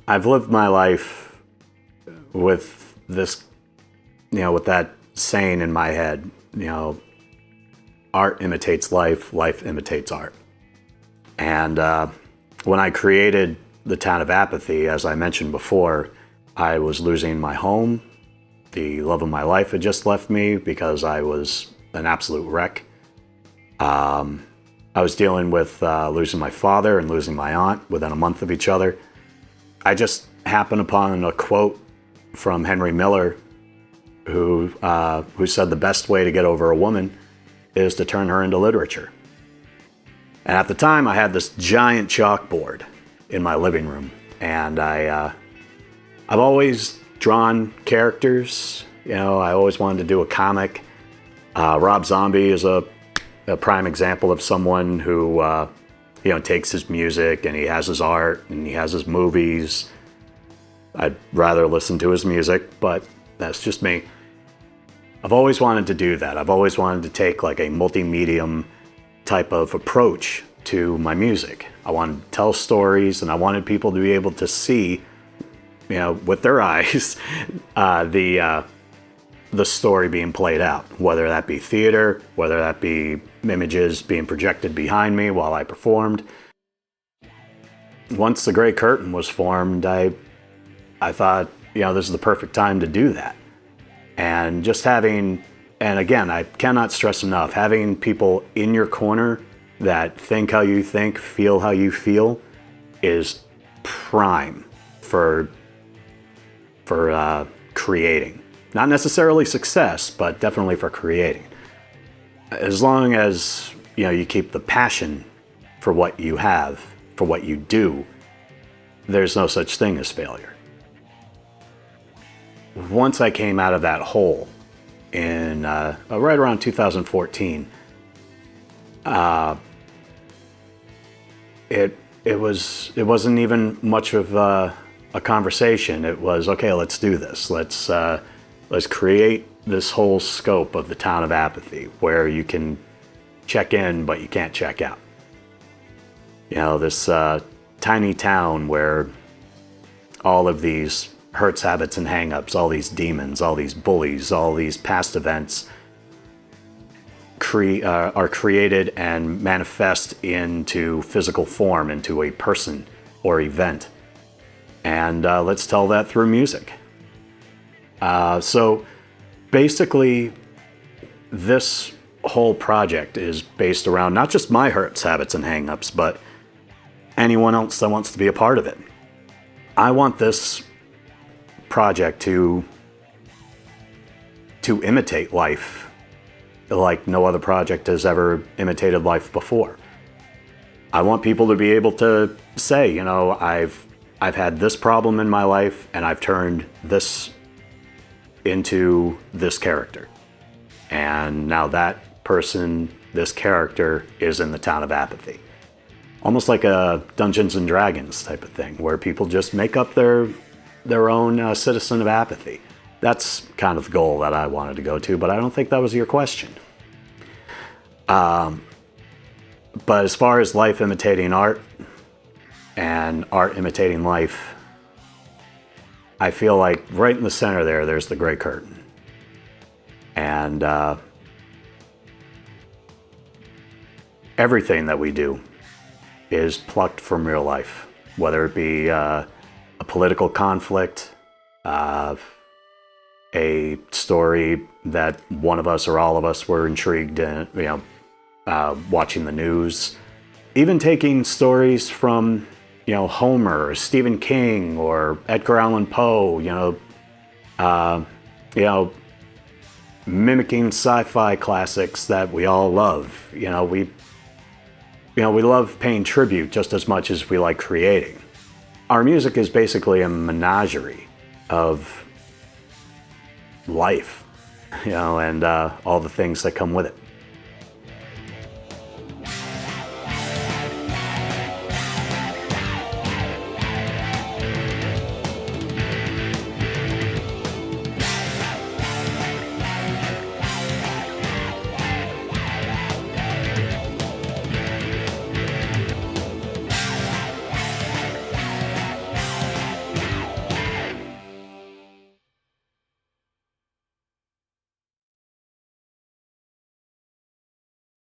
I've lived my life with this, with that saying in my head, art imitates life, life imitates art. And when I created the town of Apathy, as I mentioned before, I was losing my home. The love of my life had just left me because I was an absolute wreck. I was dealing with losing my father and losing my aunt within a month of each other. I just happened upon a quote from Henry Miller, who said the best way to get over a woman is to turn her into literature. And at the time, I had this giant chalkboard in my living room, and I've always drawn characters. I always wanted to do a comic. Rob Zombie is a prime example of someone who takes his music and he has his art and he has his movies. I'd rather listen to his music, but that's just me. I've always wanted to do that. I've always wanted to take like a multi-medium type of approach to my music. I wanted to tell stories, and I wanted people to be able to see, with their eyes, the story being played out, whether that be theater, whether that be images being projected behind me while I performed. Once the Gray Curtain was formed, I thought, this is the perfect time to do that. And just having, and again, I cannot stress enough, having people in your corner that think how you think, feel how you feel, is prime for creating. Not necessarily success, but definitely for creating. As long as, you keep the passion for what you have, for what you do, there's no such thing as failure. Once I came out of that hole in right around 2014, it wasn't even much of a conversation. It was, okay, let's do this. Let's create this whole scope of the town of Apathy, where you can check in but you can't check out. This tiny town where all of these hurts, habits, and hang-ups, all these demons, all these bullies, all these past events are created and manifest into physical form, into a person or event. And let's tell that through music. So basically, this whole project is based around not just my hurts, habits, and hang-ups, but anyone else that wants to be a part of it. I want this project to imitate life like no other project has ever imitated life before. I want people to be able to say, I've had this problem in my life and I've turned this into this character. And now that person, this character, is in the town of Apathy. Almost like a Dungeons and Dragons type of thing, where people just make up their own citizen of Apathy. That's kind of the goal that I wanted to go to, but I don't think that was your question. But as far as life imitating art and art imitating life, I feel like right in the center there's the Gray Curtain. And everything that we do is plucked from real life, whether it be a political conflict, a story that one of us or all of us were intrigued in, watching the news, even taking stories from, Homer or Stephen King or Edgar Allan Poe, mimicking sci-fi classics that we all love. We love paying tribute just as much as we like creating. Our music is basically a menagerie of life, and all the things that come with it.